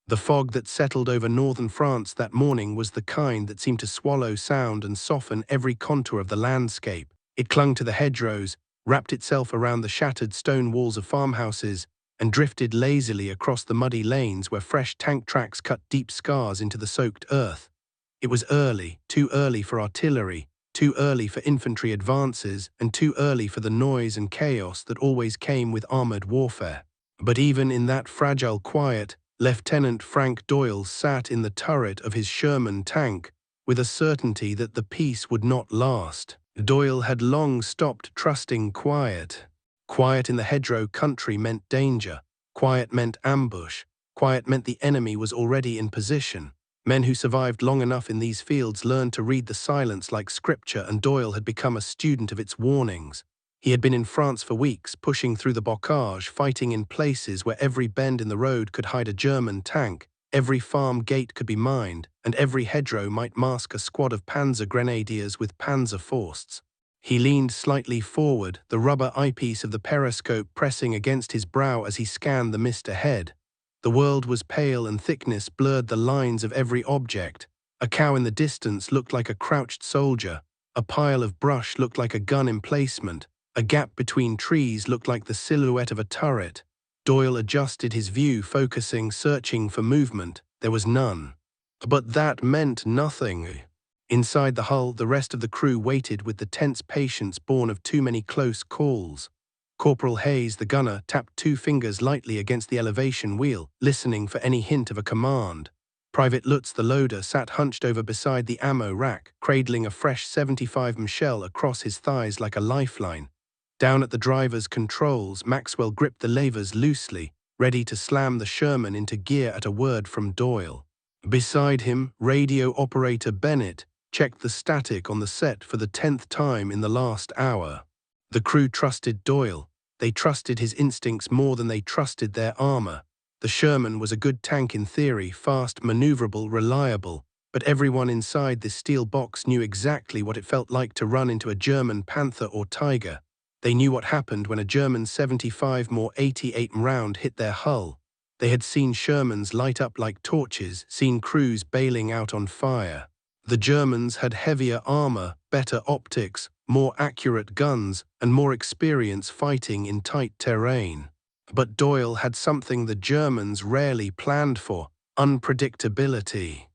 The fog that settled over northern France that morning was the kind that seemed to swallow sound and soften every contour of the landscape. It clung to the hedgerows, wrapped itself around the shattered stone walls of farmhouses, and drifted lazily across the muddy lanes where fresh tank tracks cut deep scars into the soaked earth. It was early, too early for artillery, too early for infantry advances, and too early for the noise and chaos that always came with armored warfare. But even in that fragile quiet, Lieutenant Frank Doyle sat in the turret of his Sherman tank with a certainty that the peace would not last. Doyle had long stopped trusting quiet. Quiet in the hedgerow country meant danger. Quiet meant ambush. Quiet meant the enemy was already in position. Men who survived long enough in these fields learned to read the silence like scripture, and Doyle had become a student of its warnings. He had been in France for weeks, pushing through the bocage, fighting in places where every bend in the road could hide a German tank, every farm gate could be mined, and every hedgerow might mask a squad of Panzer grenadiers with Panzer Fausts. He leaned slightly forward, the rubber eyepiece of the periscope pressing against his brow as he scanned the mist ahead. The world was pale and thickness blurred the lines of every object. A cow in the distance looked like a crouched soldier. A pile of brush looked like a gun emplacement. A gap between trees looked like the silhouette of a turret. Doyle adjusted his view, focusing, searching for movement. There was none. But that meant nothing. Inside the hull, the rest of the crew waited with the tense patience born of too many close calls. Corporal Hayes, the gunner, tapped 2 fingers lightly against the elevation wheel, listening for any hint of a command. Private Lutz, the loader, sat hunched over beside the ammo rack, cradling a fresh 75 shell across his thighs like a lifeline. Down at the driver's controls, Maxwell gripped the levers loosely, ready to slam the Sherman into gear at a word from Doyle. Beside him, radio operator Bennett checked the static on the set for the 10th time in the last hour. The crew trusted Doyle. They trusted his instincts more than they trusted their armor. The Sherman was a good tank in theory, fast, maneuverable, reliable, but everyone inside this steel box knew exactly what it felt like to run into a German Panther or Tiger. They knew what happened when a German 75-88 round hit their hull. They had seen Shermans light up like torches, seen crews bailing out on fire. The Germans had heavier armor, better optics, more accurate guns, and more experience fighting in tight terrain. But Doyle had something the Germans rarely planned for: unpredictability.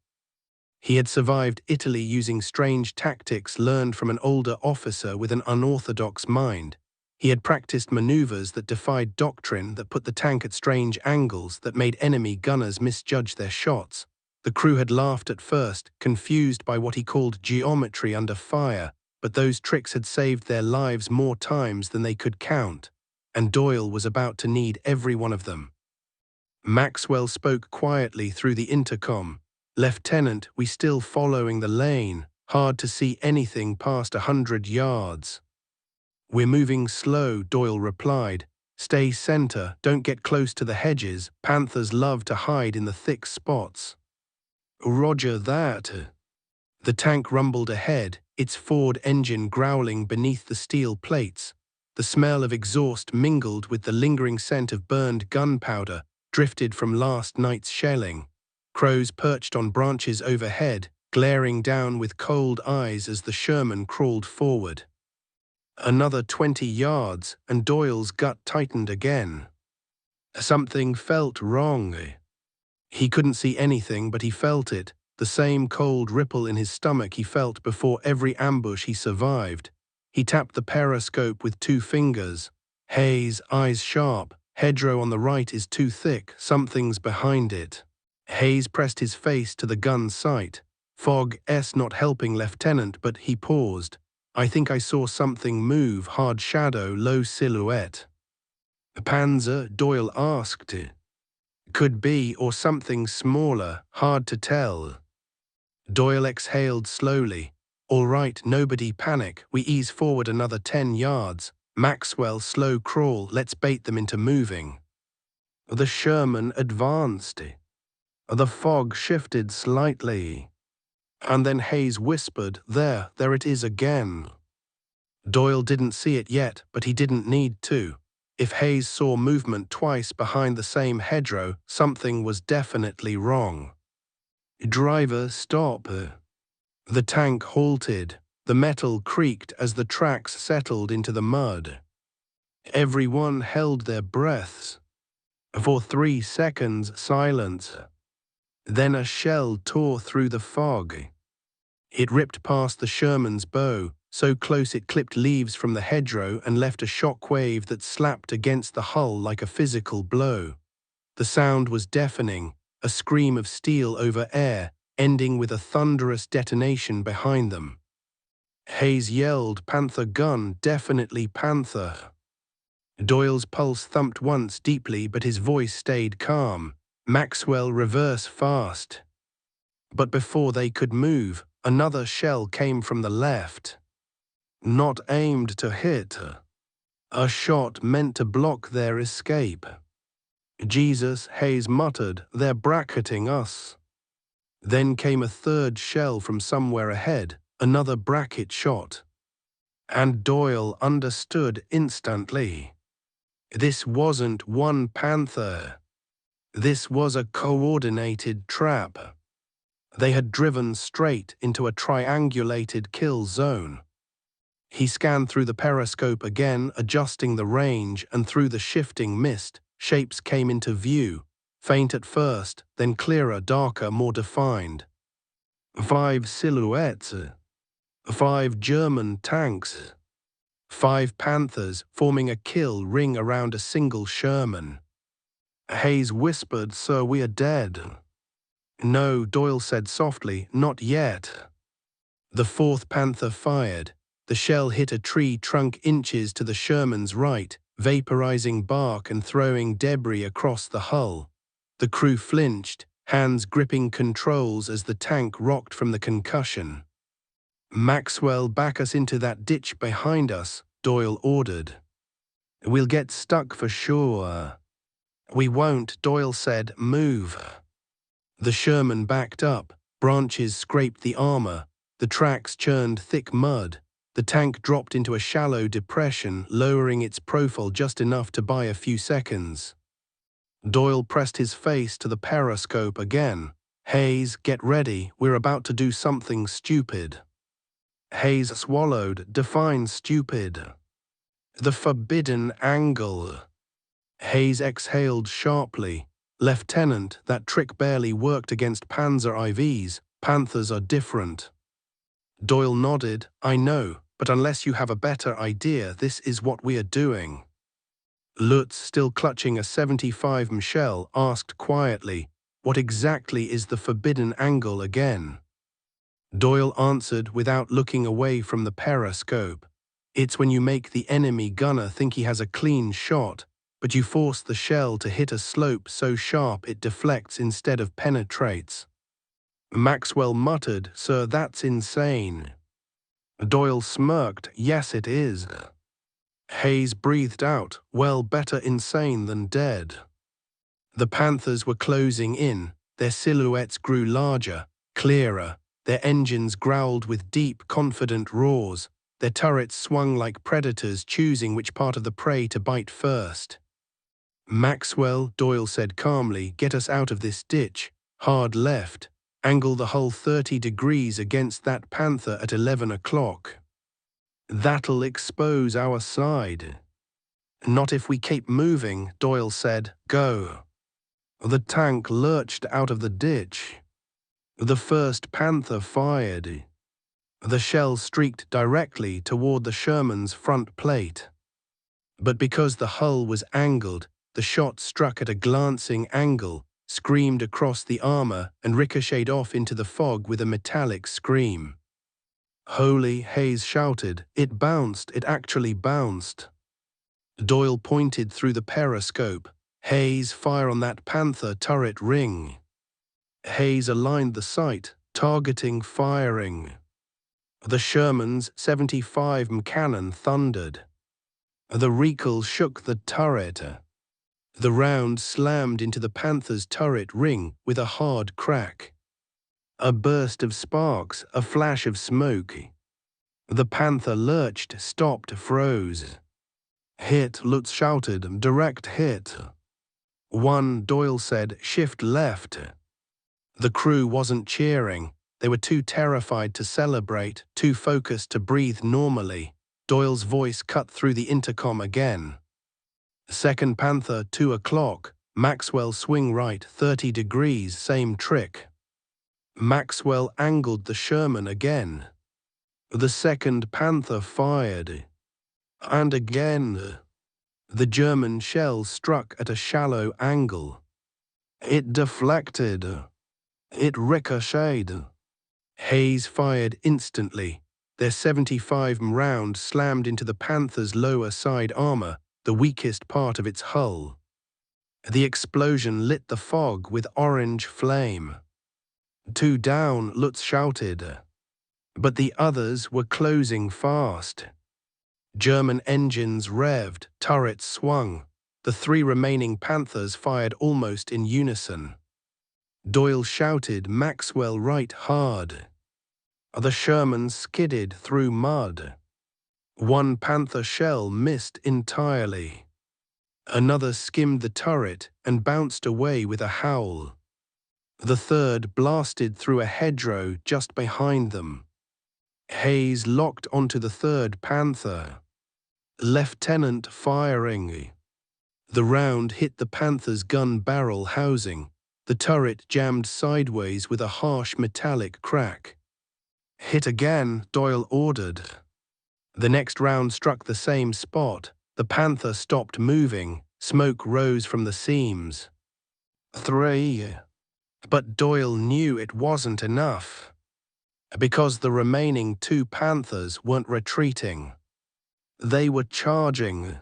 He had survived Italy using strange tactics learned from an older officer with an unorthodox mind. He had practiced maneuvers that defied doctrine, that put the tank at strange angles, that made enemy gunners misjudge their shots. The crew had laughed at first, confused by what he called geometry under fire, but those tricks had saved their lives more times than they could count, and Doyle was about to need every one of them. Maxwell spoke quietly through the intercom. "Lieutenant, we still following the lane. Hard to see anything past 100 yards. "We're moving slow," Doyle replied. "Stay center, don't get close to the hedges. Panthers love to hide in the thick spots." "Roger that." The tank rumbled ahead, its Ford engine growling beneath the steel plates. The smell of exhaust mingled with the lingering scent of burned gunpowder, drifted from last night's shelling. Crows perched on branches overhead, glaring down with cold eyes as the Sherman crawled forward. Another 20 yards, and Doyle's gut tightened again. Something felt wrong. He couldn't see anything, but he felt it, the same cold ripple in his stomach he felt before every ambush he survived. He tapped the periscope with 2 fingers. Hayes, eyes sharp. "Hedgerow on the right is too thick, something's behind it." Hayes pressed his face to the gun's sight. Fog's not helping, Lieutenant, but he paused. "I think I saw something move, hard shadow, low silhouette." "A Panzer?" Doyle asked. "Could be, or something smaller, hard to tell." Doyle exhaled slowly. "All right, nobody panic. We ease forward another 10 yards. Maxwell, slow crawl, let's bait them into moving." The Sherman advanced. The fog shifted slightly. And then Hayes whispered, there it is again." Doyle didn't see it yet, but he didn't need to. If Hayes saw movement twice behind the same hedgerow, something was definitely wrong. "Driver, stop." The tank halted. The metal creaked as the tracks settled into the mud. Everyone held their breaths. For 3 seconds, silence. Then a shell tore through the fog. It ripped past the Sherman's bow, so close it clipped leaves from the hedgerow and left a shock wave that slapped against the hull like a physical blow. The sound was deafening, a scream of steel over air, ending with a thunderous detonation behind them. Hayes yelled, "Panther gun, definitely Panther." Doyle's pulse thumped once deeply, but his voice stayed calm. "Maxwell, reverse fast." But before they could move, another shell came from the left. Not aimed to hit. A shot meant to block their escape. "Jesus," Hayes muttered, "they're bracketing us." Then came a third shell from somewhere ahead, another bracket shot. And Doyle understood instantly. This wasn't one Panther. This was a coordinated trap. They had driven straight into a triangulated kill zone. He scanned through the periscope again, adjusting the range, and through the shifting mist, shapes came into view, faint at first, then clearer, darker, more defined. 5 silhouettes. 5 German tanks. 5 Panthers forming a kill ring around a single Sherman. Hayes whispered, "Sir, we are dead." "No," Doyle said softly, "not yet." The 4th Panther fired. The shell hit a tree trunk inches to the Sherman's right, vaporizing bark and throwing debris across the hull. The crew flinched, hands gripping controls as the tank rocked from the concussion. "Maxwell, back us into that ditch behind us," Doyle ordered. "We'll get stuck for sure." "We won't," Doyle said. "Move." The Sherman backed up. Branches scraped the armor. The tracks churned thick mud. The tank dropped into a shallow depression, lowering its profile just enough to buy a few seconds. Doyle pressed his face to the periscope again. "Hayes, get ready. We're about to do something stupid." Hayes swallowed. "Define stupid." "The forbidden angle." Hayes exhaled sharply. "Lieutenant, that trick barely worked against Panzer IVs. Panthers are different." Doyle nodded. "I know, but unless you have a better idea, this is what we are doing." Lutz, still clutching a 75 shell, asked quietly, "What exactly is the forbidden angle again?" Doyle answered without looking away from the periscope. "It's when you make the enemy gunner think he has a clean shot, but you force the shell to hit a slope so sharp it deflects instead of penetrates." Maxwell muttered, "Sir, that's insane." Doyle smirked, "Yes, it is." Hayes breathed out, "Well, better insane than dead." The Panthers were closing in. Their silhouettes grew larger, clearer. Their engines growled with deep, confident roars. Their turrets swung like predators, choosing which part of the prey to bite first. "Maxwell," Doyle said calmly, "get us out of this ditch. Hard left. Angle the hull 30 degrees against that Panther at 11 o'clock. That'll expose our side." "Not if we keep moving," Doyle said. "Go." The tank lurched out of the ditch. The first Panther fired. The shell streaked directly toward the Sherman's front plate. But because the hull was angled, the shot struck at a glancing angle, screamed across the armor, and ricocheted off into the fog with a metallic scream. "Holy," Hayes shouted. "It bounced, it actually bounced." Doyle pointed through the periscope. "Hayes, fire on that Panther turret ring." Hayes aligned the sight, targeting, firing. The Sherman's 75 cannon thundered. The recoil shook the turret. The round slammed into the Panther's turret ring with a hard crack. A burst of sparks, a flash of smoke. The Panther lurched, stopped, froze. Hit, Lutz shouted. Direct hit. One, Doyle said. Shift left. The crew wasn't cheering. They were too terrified to celebrate, too focused to breathe normally. Doyle's voice cut through the intercom again. Second Panther, 2 o'clock. Maxwell swing right, 30 degrees, same trick. Maxwell angled the Sherman again. The second Panther fired. And again. The German shell struck at a shallow angle. It deflected. It ricocheted. Hayes fired instantly. Their 75 round slammed into the Panther's lower side armor, the weakest part of its hull. The explosion lit the fog with orange flame. 2 down, Lutz shouted. But the others were closing fast. German engines revved, turrets swung. The 3 remaining Panthers fired almost in unison. Doyle shouted, Maxwell right hard. The Sherman skidded through mud. 1 Panther shell missed entirely. Another skimmed the turret and bounced away with a howl. The 3rd blasted through a hedgerow just behind them. Hayes locked onto the 3rd Panther. Lieutenant firing. The round hit the Panther's gun barrel housing. The turret jammed sideways with a harsh metallic crack. Hit again, Doyle ordered. The next round struck the same spot. The Panther stopped moving. Smoke rose from the seams. 3. But Doyle knew it wasn't enough. Because the remaining 2 Panthers weren't retreating. They were charging.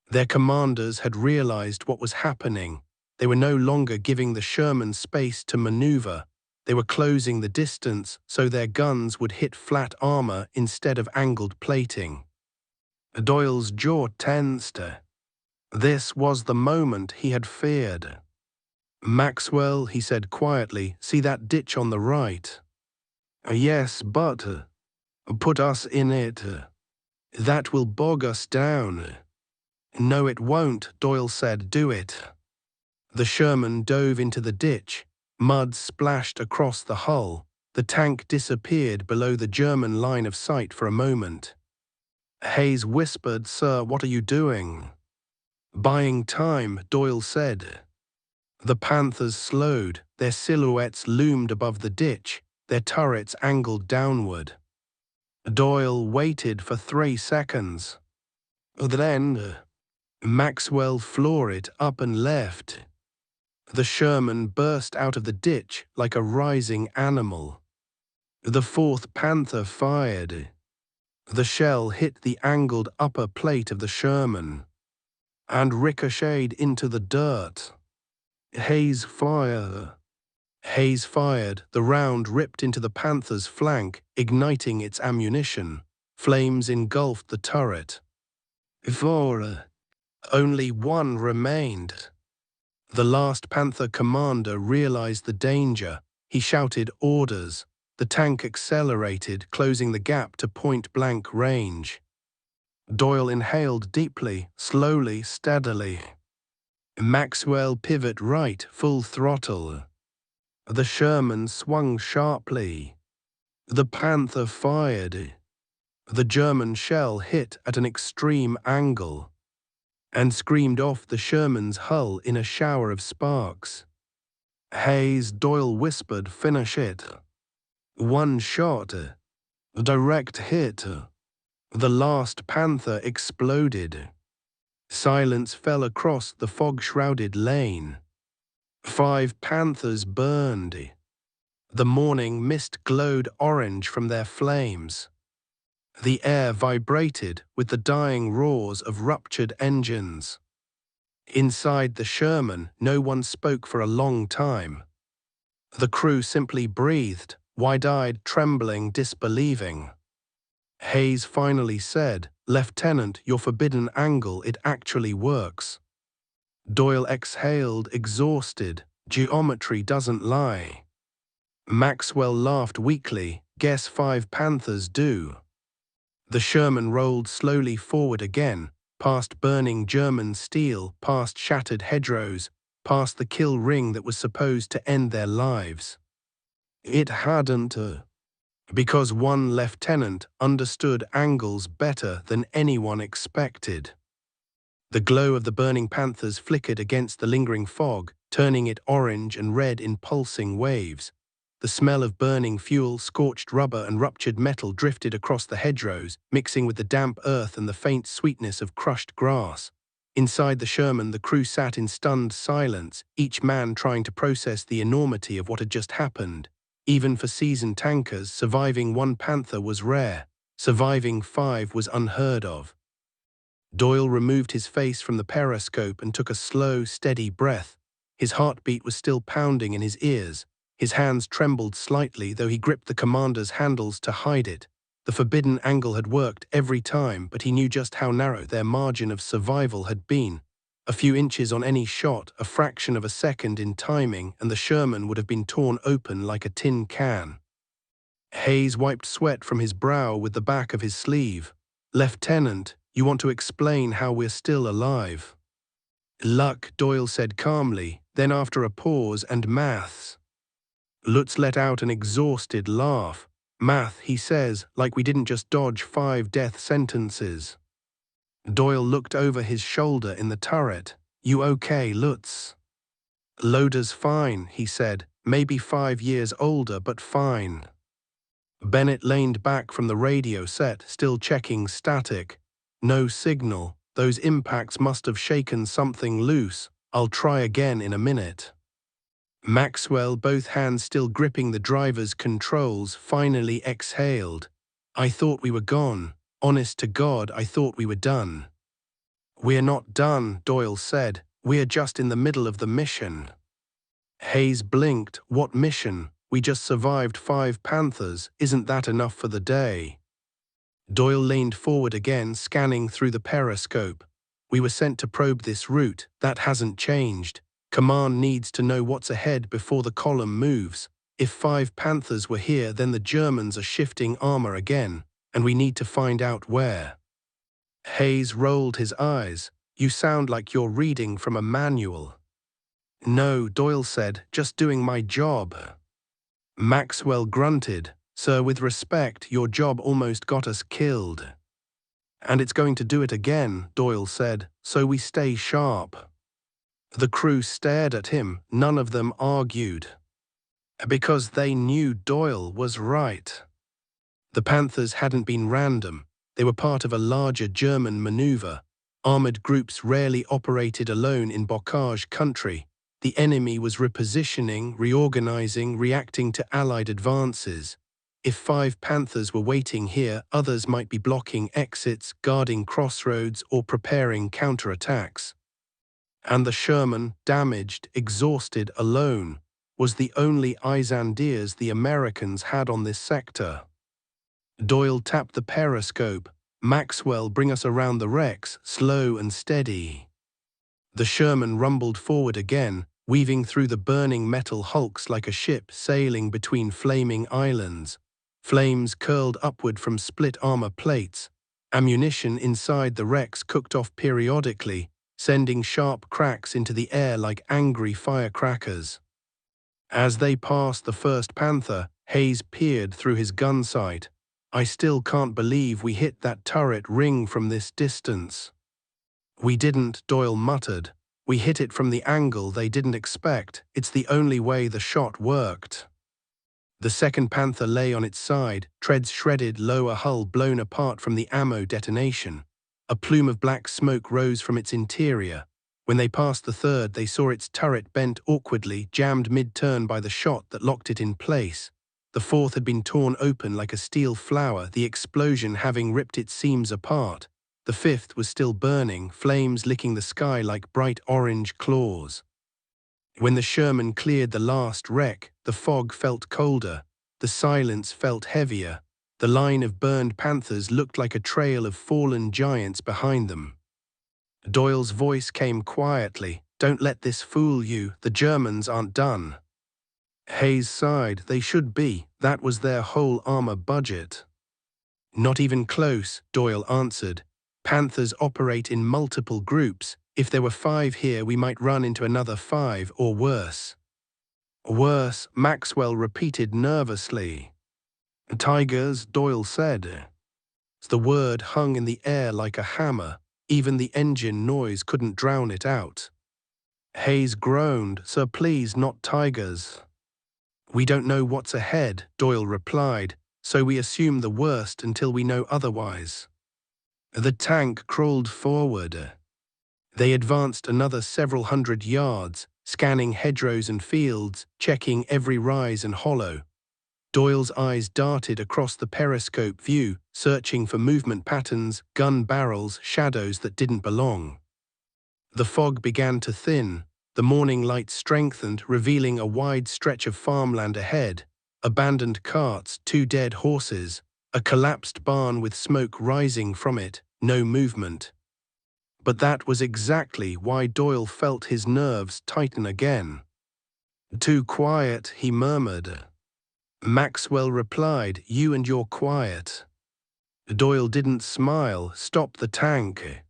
Their commanders had realized what was happening. They were no longer giving the Sherman space to maneuver. They were closing the distance so their guns would hit flat armor instead of angled plating. Doyle's jaw tensed. This was the moment he had feared. Maxwell, he said quietly, see that ditch on the right? Yes, but put us in it. That will bog us down. No, it won't, Doyle said, do it. The Sherman dove into the ditch. Mud splashed across the hull. The tank disappeared below the German line of sight for a moment. Hayes whispered, Sir, what are you doing? Buying time, Doyle said. The Panthers slowed. Their silhouettes loomed above the ditch, their turrets angled downward. Doyle waited for 3 seconds. Then, Maxwell floored it up and left. The Sherman burst out of the ditch like a rising animal. The 4th Panther fired. The shell hit the angled upper plate of the Sherman and ricocheted into the dirt. Hayes fired. Hayes fired. The round ripped into the Panther's flank, igniting its ammunition. Flames engulfed the turret. 4. Only 1 remained. The last Panther commander realized the danger. He shouted orders. The tank accelerated, closing the gap to point-blank range. Doyle inhaled deeply, slowly, steadily. Maxwell pivot right, full throttle. The Sherman swung sharply. The Panther fired. The German shell hit at an extreme angle and screamed off the Sherman's hull in a shower of sparks. Hayes, Doyle whispered, finish it. 1 shot. Direct hit. The last Panther exploded. Silence fell across the fog-shrouded lane. 5 Panthers burned. The morning mist glowed orange from their flames. The air vibrated with the dying roars of ruptured engines. Inside the Sherman, no one spoke for a long time. The crew simply breathed, wide-eyed, trembling, disbelieving. Hayes finally said, Lieutenant, your forbidden angle, it actually works. Doyle exhaled, exhausted. Geometry doesn't lie. Maxwell laughed weakly. Guess 5 Panthers do. The Sherman rolled slowly forward again. past burning German steel, past shattered hedgerows, past the kill ring that was supposed to end their lives. It hadn't, because one lieutenant understood angles better than anyone expected. The glow of the burning Panthers flickered against the lingering fog, turning it orange and red in pulsing waves. The smell of burning fuel, scorched rubber and ruptured metal drifted across the hedgerows, mixing with the damp earth and the faint sweetness of crushed grass. Inside the Sherman, the crew sat in stunned silence, each man trying to process the enormity of what had just happened. Even for seasoned tankers, surviving one Panther was rare. Surviving 5 was unheard of. Doyle removed his face from the periscope and took a slow, steady breath. His heartbeat was still pounding in his ears. His hands trembled slightly, though he gripped the commander's handles to hide it. The forbidden angle had worked every time, but he knew just how narrow their margin of survival had been. A few inches on any shot, a fraction of a second in timing, and the Sherman would have been torn open like a tin can. Hayes wiped sweat from his brow with the back of his sleeve. "Lieutenant, you want to explain how we're still alive?" "Luck," Doyle said calmly, then after a pause, "and maths." Lutz let out an exhausted laugh. "Math," he says, "like we didn't just dodge 5 death sentences." Doyle looked over his shoulder in the turret. "You okay, Lutz?" "Loader's fine," he said, "maybe 5 years older, but fine." Bennett leaned back from the radio set, still checking static. "No signal. Those impacts must have shaken something loose. I'll try again in a minute." Maxwell, both hands still gripping the driver's controls, finally exhaled. "I thought we were gone. Honest to God, I thought we were done." "We're not done," Doyle said. "We're just in the middle of the mission." Hayes blinked. "What mission? We just survived 5 Panthers. Isn't that enough for the day?" Doyle leaned forward again, scanning through the periscope. "We were sent to probe this route. That hasn't changed. Command needs to know what's ahead before the column moves. If 5 Panthers were here, then the Germans are shifting armor again, and we need to find out where." Hayes rolled his eyes. "You sound like you're reading from a manual." "No," Doyle said, "just doing my job." Maxwell grunted. "Sir, with respect, your job almost got us killed." "And it's going to do it again," Doyle said, "so we stay sharp." The crew stared at him. None of them argued. Because they knew Doyle was right. The Panthers hadn't been random. They were part of a larger German maneuver. Armored groups rarely operated alone in bocage country. The enemy was repositioning, reorganizing, reacting to Allied advances. If 5 Panthers were waiting here, others might be blocking exits, guarding crossroads, or preparing counterattacks. And the Sherman, damaged, exhausted, alone, was the only eyes and ears the Americans had on this sector. Doyle tapped the periscope. "Maxwell, bring us around the wrecks, slow and steady." The Sherman rumbled forward again, weaving through the burning metal hulks like a ship sailing between flaming islands. Flames curled upward from split armor plates. Ammunition inside the wrecks cooked off periodically, sending sharp cracks into the air like angry firecrackers. As they passed the first Panther, Hayes peered through his gun sight. "I still can't believe we hit that turret ring from this distance." "We didn't," Doyle muttered. "We hit it from the angle they didn't expect. It's the only way the shot worked." The second Panther lay on its side, treads shredded, lower hull blown apart from the ammo detonation. A plume of black smoke rose from its interior. When they passed the third, they saw its turret bent awkwardly, jammed mid-turn by the shot that locked it in place. The fourth had been torn open like a steel flower, the explosion having ripped its seams apart. The fifth was still burning, flames licking the sky like bright orange claws. When the Sherman cleared the last wreck, the fog felt colder, the silence felt heavier. The line of burned Panthers looked like a trail of fallen giants behind them. Doyle's voice came quietly. "Don't let this fool you. The Germans aren't done." Hayes sighed. "They should be. That was their whole armor budget." "Not even close," Doyle answered. Panthers operate in multiple groups. If there were 5 here, we might run into another 5, or worse. Worse, Maxwell repeated nervously. Tigers, Doyle said. The word hung in the air like a hammer. Even the engine noise couldn't drown it out. Hayes groaned. Sir, please, not tigers. We don't know what's ahead, Doyle replied, so we assume the worst until we know otherwise. The tank crawled forward. They advanced another several hundred yards, scanning hedgerows and fields, checking every rise and hollow. Doyle's eyes darted across the periscope view, searching for movement patterns, gun barrels, shadows that didn't belong. The fog began to thin. The morning light strengthened, revealing a wide stretch of farmland ahead, abandoned carts, 2 dead horses, a collapsed barn with smoke rising from it, no movement. But that was exactly why Doyle felt his nerves tighten again. Too quiet, he murmured. Maxwell replied, you and your quiet. Doyle didn't smile. Stop the tank.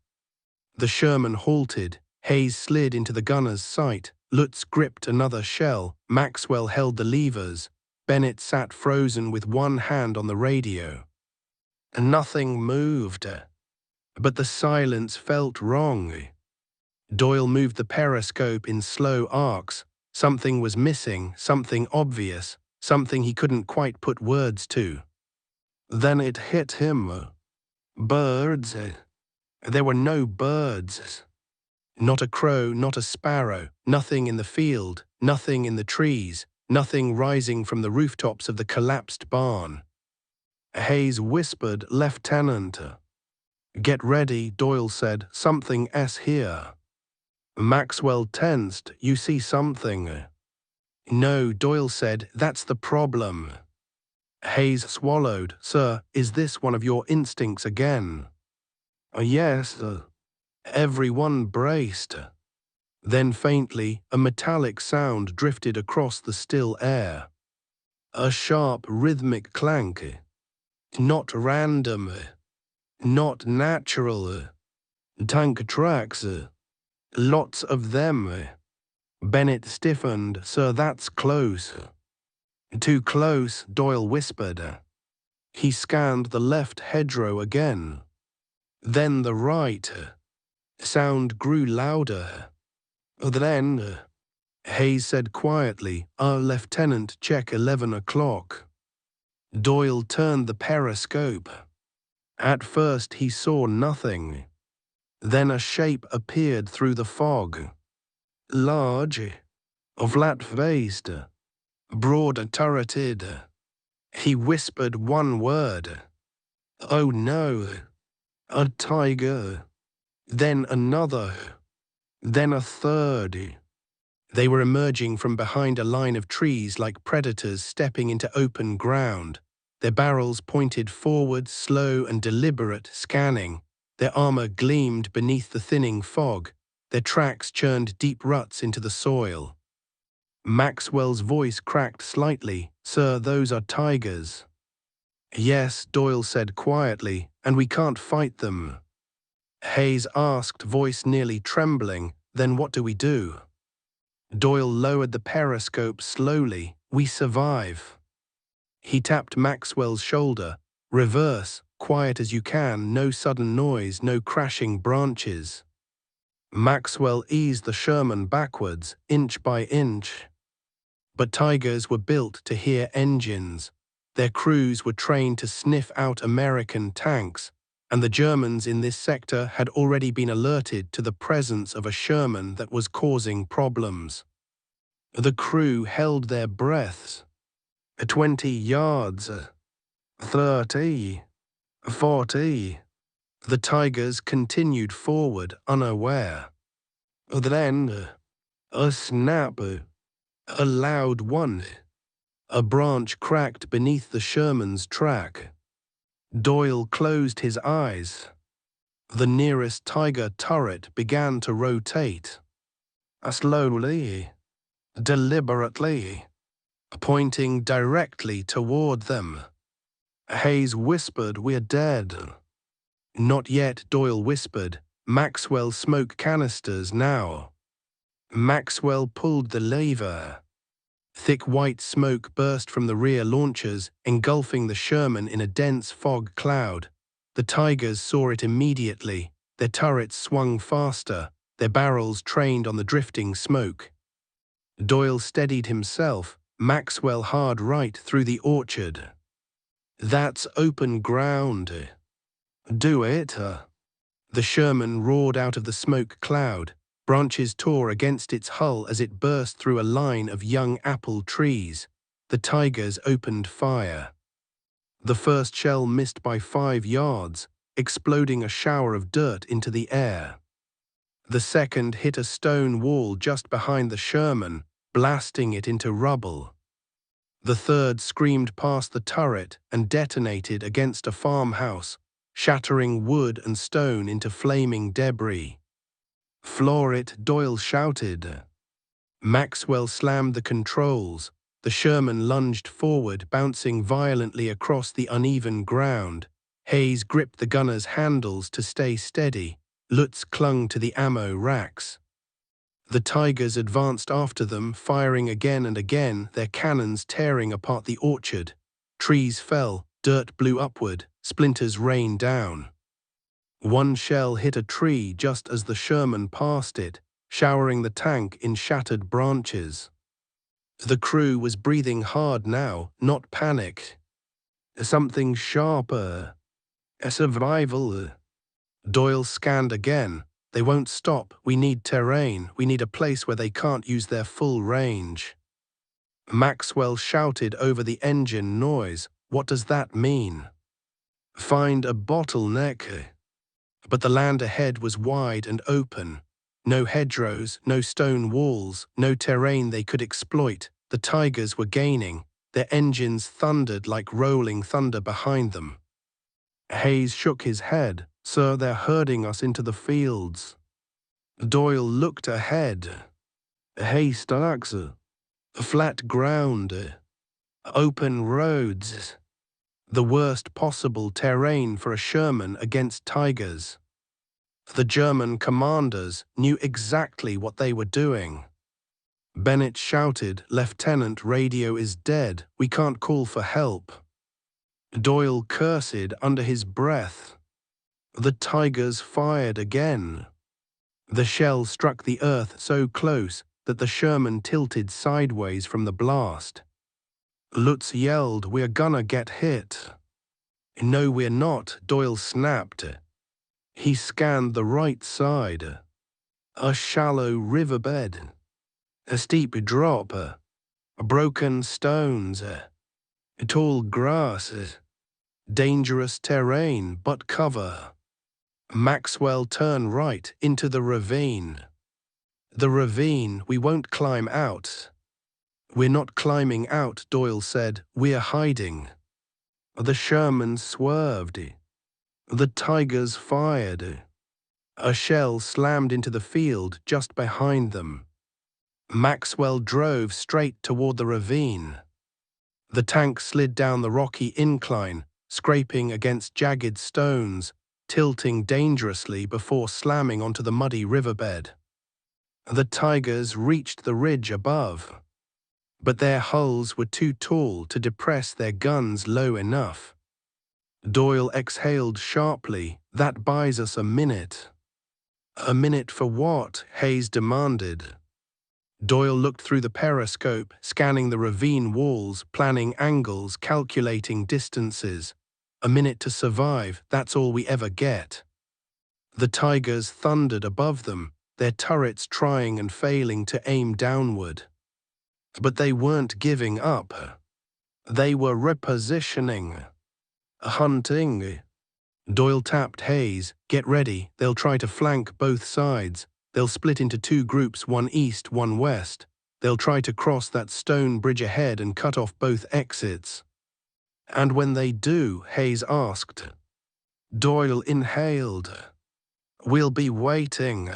The Sherman halted. Hayes slid into the gunner's sight. Lutz gripped another shell. Maxwell held the levers. Bennett sat frozen with one hand on the radio. Nothing moved. But the silence felt wrong. Doyle moved the periscope in slow arcs. Something was missing, something obvious, something he couldn't quite put words to. Then it hit him. Birds. There were no birds. Not a crow, not a sparrow, nothing in the field, nothing in the trees, nothing rising from the rooftops of the collapsed barn. Hayes whispered, Lieutenant. Get ready, Doyle said, something's here. Maxwell tensed, you see something. No, Doyle said, that's the problem. Hayes swallowed. Sir, is this one of your instincts again? Yes. Everyone braced. Then faintly, a metallic sound drifted across the still air. A sharp, rhythmic clank. Not random. Not natural. Tank tracks. Lots of them. Bennett stiffened. Sir, that's close. Too close, Doyle whispered. He scanned the left hedgerow again. Then the right. Sound grew louder. Then, Hayes said quietly, our lieutenant, check 11 o'clock. Doyle turned the periscope. At first he saw nothing. Then a shape appeared through the fog. Large, flat-faced, broad-turreted. He whispered one word. Oh no, a tiger. Then another. Then a third. They were emerging from behind a line of trees like predators stepping into open ground. Their barrels pointed forward, slow and deliberate, scanning. Their armor gleamed beneath the thinning fog. Their tracks churned deep ruts into the soil. Maxwell's voice cracked slightly. Sir, those are tigers. Yes, Doyle said quietly, and we can't fight them. Hayes asked, voice nearly trembling, then what do we do? Doyle lowered the periscope slowly. We survive. He tapped Maxwell's shoulder. Reverse, quiet as you can, no sudden noise, no crashing branches. Maxwell eased the Sherman backwards, inch by inch. But tigers were built to hear engines. Their crews were trained to sniff out American tanks, and the Germans in this sector had already been alerted to the presence of a Sherman that was causing problems. The crew held their breaths. 20 yards. 30. 40. The tigers continued forward, unaware. Then, a snap. A loud one. A branch cracked beneath the Sherman's track. Doyle closed his eyes. The nearest tiger turret began to rotate. Slowly, deliberately, pointing directly toward them. Hayes whispered, we're dead. Not yet, Doyle whispered. Maxwell smoke canisters now. Maxwell pulled the lever. Thick white smoke burst from the rear launchers, engulfing the Sherman in a dense fog cloud. The Tigers saw it immediately. Their turrets swung faster, their barrels trained on the drifting smoke. Doyle steadied himself, Maxwell hard right through the orchard. That's open ground. Do it. The Sherman roared out of the smoke cloud. Branches tore against its hull as it burst through a line of young apple trees. The Tigers opened fire. The first shell missed by 5 yards, exploding a shower of dirt into the air. The second hit a stone wall just behind the Sherman, blasting it into rubble. The third screamed past the turret and detonated against a farmhouse, shattering wood and stone into flaming debris. Floor it, Doyle shouted. Maxwell slammed the controls. The Sherman lunged forward, bouncing violently across the uneven ground. Hayes gripped the gunner's handles to stay steady. Lutz clung to the ammo racks. The Tigers advanced after them, firing again and again, their cannons tearing apart the orchard. Trees fell, dirt blew upward, splinters rained down. One shell hit a tree just as the Sherman passed it, showering the tank in shattered branches. The crew was breathing hard now, not panicked. Something sharper. A survival. Doyle scanned again. They won't stop. We need terrain. We need a place where they can't use their full range. Maxwell shouted over the engine noise. What does that mean? Find a bottleneck. But the land ahead was wide and open. No hedgerows, no stone walls, no terrain they could exploit. The Tigers were gaining. Their engines thundered like rolling thunder behind them. Hayes shook his head. Sir, they're herding us into the fields. Doyle looked ahead. Haystacks, flat ground, open roads. The worst possible terrain for a Sherman against Tigers. The German commanders knew exactly what they were doing. Bennett shouted, "Lieutenant, radio is dead. We can't call for help." Doyle cursed under his breath. The Tigers fired again. The shell struck the earth so close that the Sherman tilted sideways from the blast. Lutz yelled, "We're gonna get hit." "No, we're not," Doyle snapped. He scanned the right side. A shallow riverbed. A steep drop. Broken stones. Tall grass. Dangerous terrain, but cover. Maxwell turned right into the ravine. The ravine, we won't climb out. We're not climbing out, Doyle said. We're hiding. The Sherman swerved. The Tigers fired. A shell slammed into the field just behind them. Maxwell drove straight toward the ravine. The tank slid down the rocky incline, scraping against jagged stones, tilting dangerously before slamming onto the muddy riverbed. The Tigers reached the ridge above, but their hulls were too tall to depress their guns low enough. Doyle exhaled sharply. That buys us a minute. A minute for what? Hayes demanded. Doyle looked through the periscope, scanning the ravine walls, planning angles, calculating distances. A minute to survive, that's all we ever get. The Tigers thundered above them, their turrets trying and failing to aim downward. But they weren't giving up. They were repositioning. Hunting. Doyle tapped Hayes. Get ready, they'll try to flank both sides. They'll split into two groups, one east, one west. They'll try to cross that stone bridge ahead and cut off both exits. And when they do, Hayes asked. Doyle inhaled. We'll be waiting.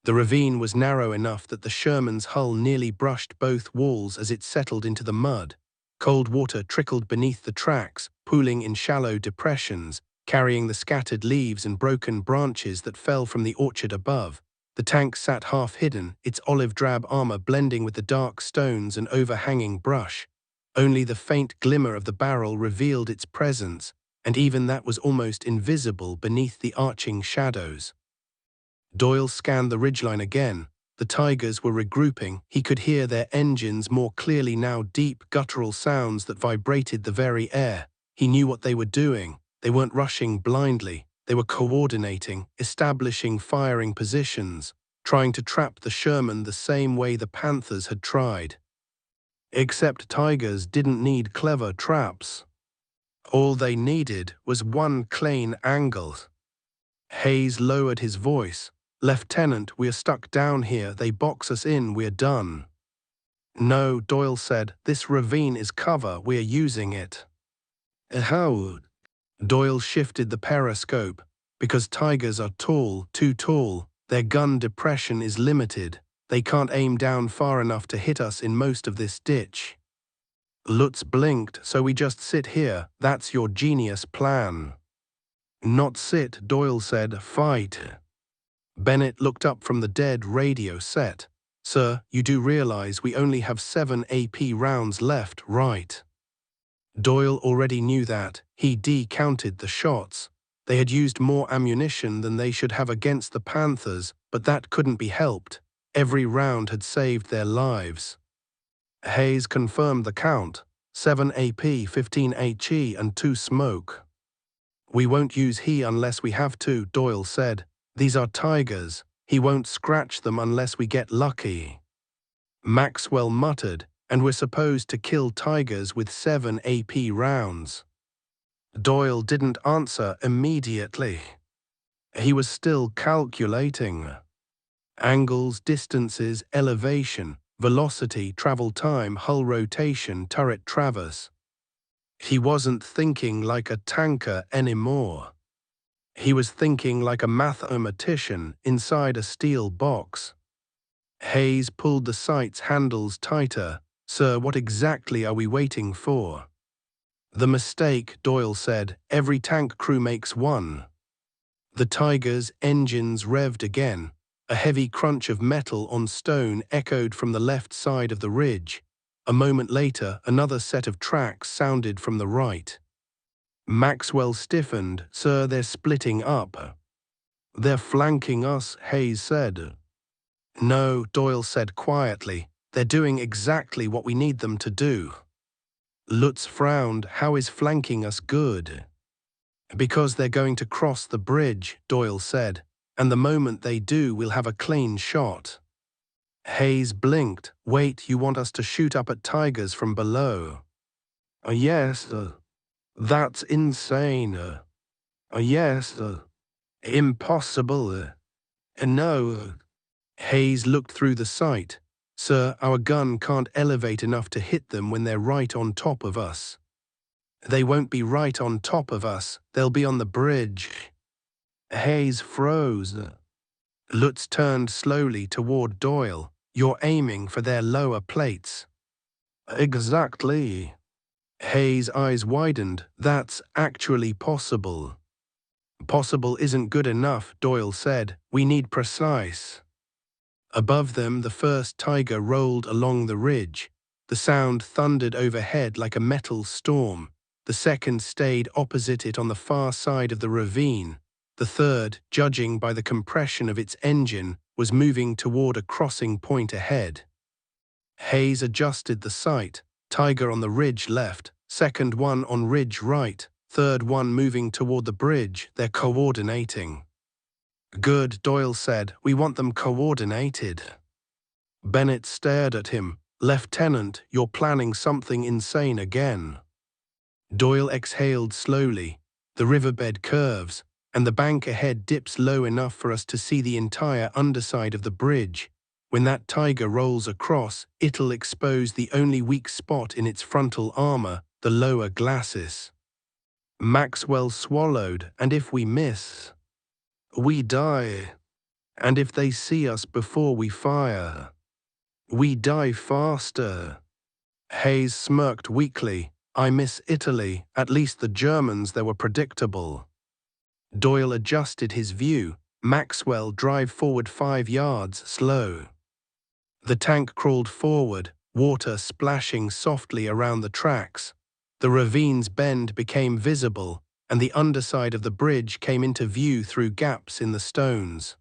The ravine was narrow enough that the Sherman's hull nearly brushed both walls as it settled into the mud. Cold water trickled beneath the tracks, pooling in shallow depressions. carrying the scattered leaves and broken branches that fell from the orchard above. The tank sat half hidden, its olive-drab armor blending with the dark stones and overhanging brush. Only the faint glimmer of the barrel revealed its presence, and even that was almost invisible beneath the arching shadows. Doyle scanned the ridgeline again. The tigers were regrouping. He could hear their engines more clearly now, deep, guttural sounds that vibrated the very air. He knew what they were doing. They weren't rushing blindly. They were coordinating, establishing firing positions, trying to trap the Sherman the same way the Panthers had tried. Except tigers didn't need clever traps. All they needed was one clean angle. Hayes lowered his voice. "Lieutenant, we're stuck down here. They box us in, we're done." "No," Doyle said. "This ravine is cover. We're using it." "How?" Doyle shifted the periscope. "Because tigers are tall, too tall. Their gun depression is limited. They can't aim down far enough to hit us in most of this ditch." Lutz blinked. "So we just sit here? That's your genius plan." "Not sit," Doyle said. "Fight." Bennett looked up from the dead radio set. "Sir, you do realize we only have 7 AP rounds left, right?" Doyle already knew that. He decounted the shots. They had used more ammunition than they should have against the Panthers, but that couldn't be helped. Every round had saved their lives. Hayes confirmed the count. 7 AP, 15 HE, and 2 smoke. "We won't use he unless we have to," Doyle said. "These are tigers. He won't scratch them unless we get lucky." Maxwell muttered, "And we're supposed to kill tigers with 7 AP rounds." Doyle didn't answer immediately. He was still calculating. Angles, distances, elevation, velocity, travel time, hull rotation, turret traverse. He wasn't thinking like a tanker anymore. He was thinking like a mathematician inside a steel box. Hayes pulled the sight's handles tighter. "Sir, what exactly are we waiting for?" "The mistake," Doyle said. "Every tank crew makes one." The Tiger's engines revved again. A heavy crunch of metal on stone echoed from the left side of the ridge. A moment later, another set of tracks sounded from the right. Maxwell stiffened. "Sir, they're splitting up." "They're flanking us," Hayes said. "No," Doyle said quietly. "They're doing exactly what we need them to do." Lutz frowned. "How is flanking us good?" "Because they're going to cross the bridge," Doyle said. "And the moment they do, we'll have a clean shot." Hayes blinked. "Wait, you want us to shoot up at tigers from below?" Yes. That's insane. Yes. Impossible. No." Hayes looked through the sight. "Sir, our gun can't elevate enough to hit them when they're right on top of us." "They won't be right on top of us. They'll be on the bridge." Hayes froze. Lutz turned slowly toward Doyle. "You're aiming for their lower plates." "Exactly." Hayes' eyes widened. "That's actually possible." "Possible isn't good enough," Doyle said. "We need precise." Above them, the first tiger rolled along the ridge. The sound thundered overhead like a metal storm. The second stayed opposite it on the far side of the ravine. The third, judging by the compression of its engine, was moving toward a crossing point ahead. Hayes adjusted the sight. Tiger on the ridge left, second one on ridge right, third one moving toward the bridge. They're coordinating. "Good," Doyle said. "We want them coordinated." Bennett stared at him. "Lieutenant, you're planning something insane again." Doyle exhaled slowly. "The riverbed curves, and the bank ahead dips low enough for us to see the entire underside of the bridge. When that tiger rolls across, it'll expose the only weak spot in its frontal armor, the lower glacis." Maxwell swallowed. "And if we miss?" "We die. And if they see us before we fire?" "We die faster." Hayes smirked weakly. "I miss Italy. At least the Germans, they were predictable." Doyle adjusted his view. Maxwell, drive forward 5 yards, slow. The tank crawled forward, water splashing softly around the tracks. The ravine's bend became visible, and the underside of the bridge came into view through gaps in the stones.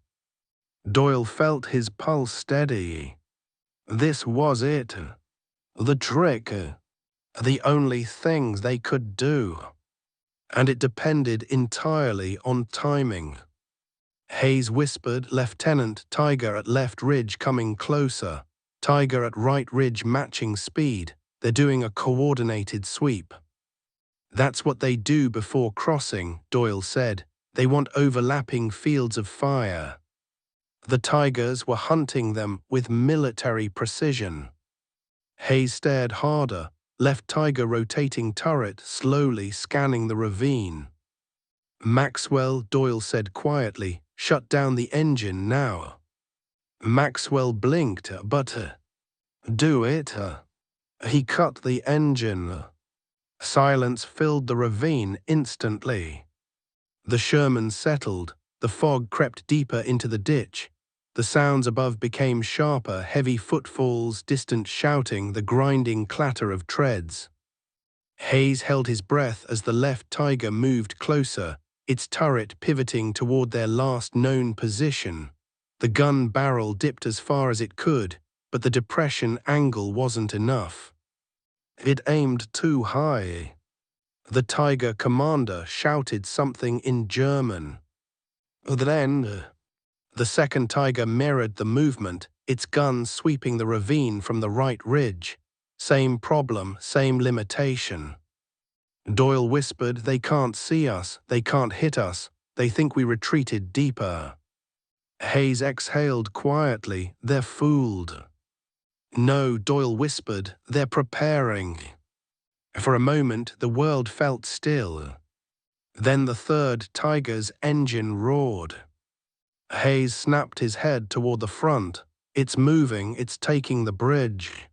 Doyle felt his pulse steady. This was it. The trick. The only thing they could do. And it depended entirely on timing. Hayes whispered, "Lieutenant, Tiger at left ridge coming closer. Tiger at right ridge matching speed. They're doing a coordinated sweep." "That's what they do before crossing," Doyle said. "They want overlapping fields of fire." The Tigers were hunting them with military precision. Hayes stared harder, left Tiger rotating turret slowly scanning the ravine. "Maxwell," Doyle said quietly, "shut down the engine now." Maxwell blinked, but do it. He cut the engine. Silence filled the ravine instantly. The Sherman settled, the fog crept deeper into the ditch. The sounds above became sharper, heavy footfalls, distant shouting, the grinding clatter of treads. Hayes held his breath as the left Tiger moved closer, its turret pivoting toward their last known position. The gun barrel dipped as far as it could, but the depression angle wasn't enough. It aimed too high. The Tiger commander shouted something in German. Then, the second Tiger mirrored the movement, its gun sweeping the ravine from the right ridge. Same problem, same limitation. Doyle whispered, "They can't see us, they can't hit us, they think we retreated deeper." Hayes exhaled quietly, "They're fooled." "No," Doyle whispered, "they're preparing." For a moment, the world felt still. Then the third Tiger's engine roared. Hayes snapped his head toward the front. "It's moving, it's taking the bridge."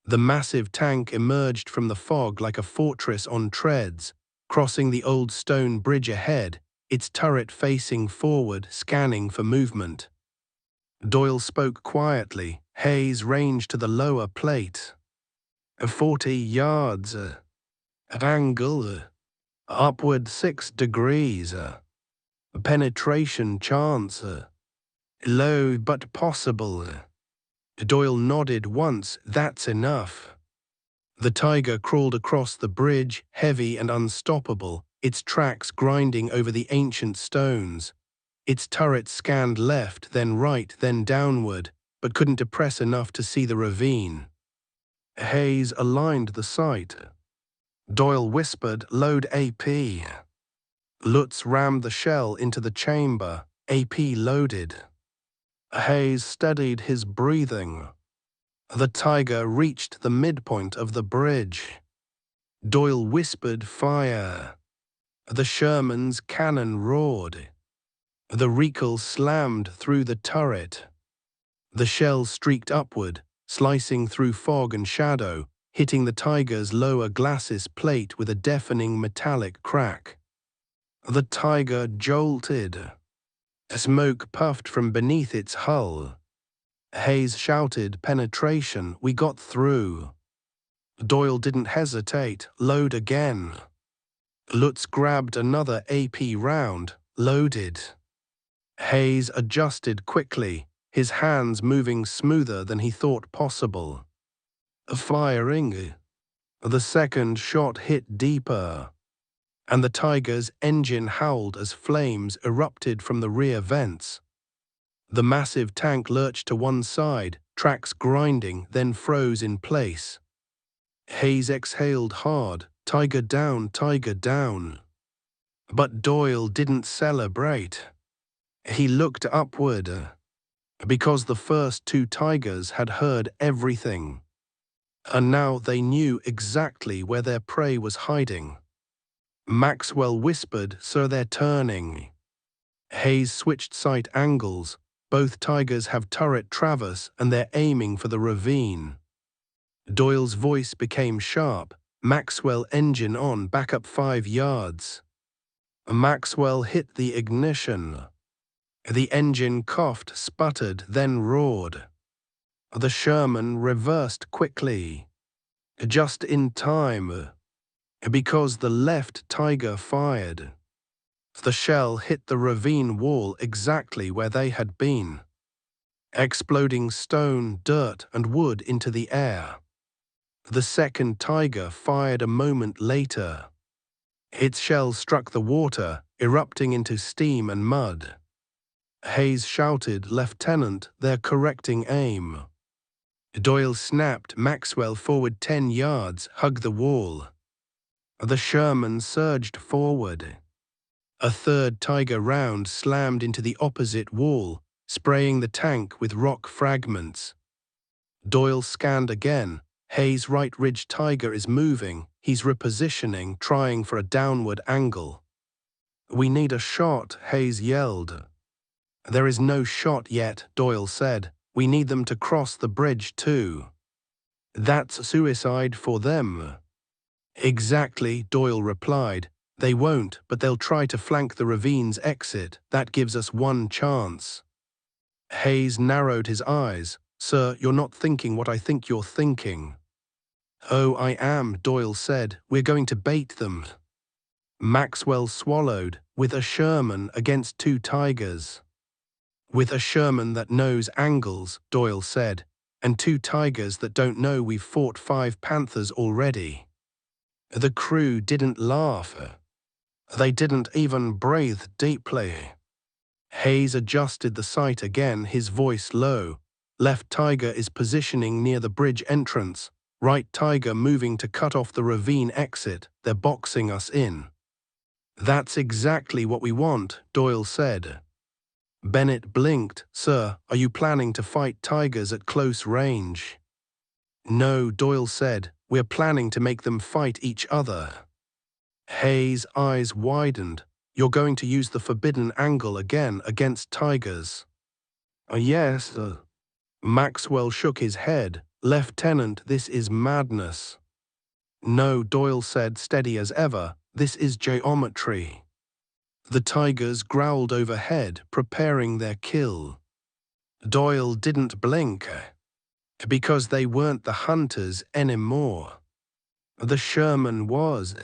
The massive tank emerged from the fog like a fortress on treads, crossing the old stone bridge ahead, its turret facing forward, scanning for movement. Doyle spoke quietly. Hayes ranged to the lower plate. 40 yards. Angle. Upward 6 degrees. Penetration chance. Low but possible." Doyle nodded once. "That's enough." The Tiger crawled across the bridge, heavy and unstoppable, its tracks grinding over the ancient stones. Its turret scanned left, then right, then downward, but couldn't depress enough to see the ravine. Hayes aligned the sight. Doyle whispered, "Load AP." Lutz rammed the shell into the chamber. AP loaded. Hayes steadied his breathing. The Tiger reached the midpoint of the bridge. Doyle whispered, "Fire." The Sherman's cannon roared. The recoil slammed through the turret. The shell streaked upward, slicing through fog and shadow, hitting the Tiger's lower glacis plate with a deafening metallic crack. The Tiger jolted. Smoke puffed from beneath its hull. Hayes shouted, "Penetration, we got through." Doyle didn't hesitate. "Load again." Lutz grabbed another AP round, loaded. Hayes adjusted quickly, his hands moving smoother than he thought possible. Firing. The second shot hit deeper, and the Tiger's engine howled as flames erupted from the rear vents. The massive tank lurched to one side, tracks grinding, then froze in place. Hayes exhaled hard, "Tiger down, Tiger down." But Doyle didn't celebrate. He looked upward, because the first two Tigers had heard everything. And now they knew exactly where their prey was hiding. Maxwell whispered, "So they're turning." Hayes switched sight angles. Both Tigers have turret traverse and they're aiming for the ravine. Doyle's voice became sharp. "Maxwell engine on, back up 5 yards." Maxwell hit the ignition. The engine coughed, sputtered, then roared. The Sherman reversed quickly, just in time, because the left Tiger fired. The shell hit the ravine wall exactly where they had been, exploding stone, dirt, and wood into the air. The second Tiger fired a moment later. Its shell struck the water, erupting into steam and mud. Hayes shouted, "Lieutenant, they're correcting aim." Doyle snapped Maxwell forward 10 yards, hug the wall. The Sherman surged forward. A third Tiger round slammed into the opposite wall, spraying the tank with rock fragments. Doyle scanned again. Hayes' right ridge Tiger is moving. He's repositioning, trying for a downward angle. "We need a shot," Hayes yelled. "There is no shot yet," Doyle said. "We need them to cross the bridge too." "That's suicide for them." "Exactly," Doyle replied. "They won't, but they'll try to flank the ravine's exit. That gives us one chance." Hayes narrowed his eyes. "Sir, you're not thinking what I think you're thinking." "Oh, I am," Doyle said. "We're going to bait them." Maxwell swallowed. "With a Sherman against 2 Tigers." "With a Sherman that knows angles," Doyle said, "and 2 Tigers that don't know we've fought 5 Panthers already." The crew didn't laugh. They didn't even breathe deeply. Hayes adjusted the sight again, his voice low. "Left Tiger is positioning near the bridge entrance. Right Tiger moving to cut off the ravine exit. They're boxing us in." "That's exactly what we want," Doyle said. Bennett blinked. "Sir, are you planning to fight Tigers at close range?" "No," Doyle said. "We're planning to make them fight each other." Hayes' eyes widened. "You're going to use the forbidden angle again against Tigers?" Yes." Maxwell shook his head. "Lieutenant, this is madness." "No," Doyle said, steady as ever. "This is geometry." The Tigers growled overhead, preparing their kill. Doyle didn't blink, because they weren't the hunters anymore. The Sherman was.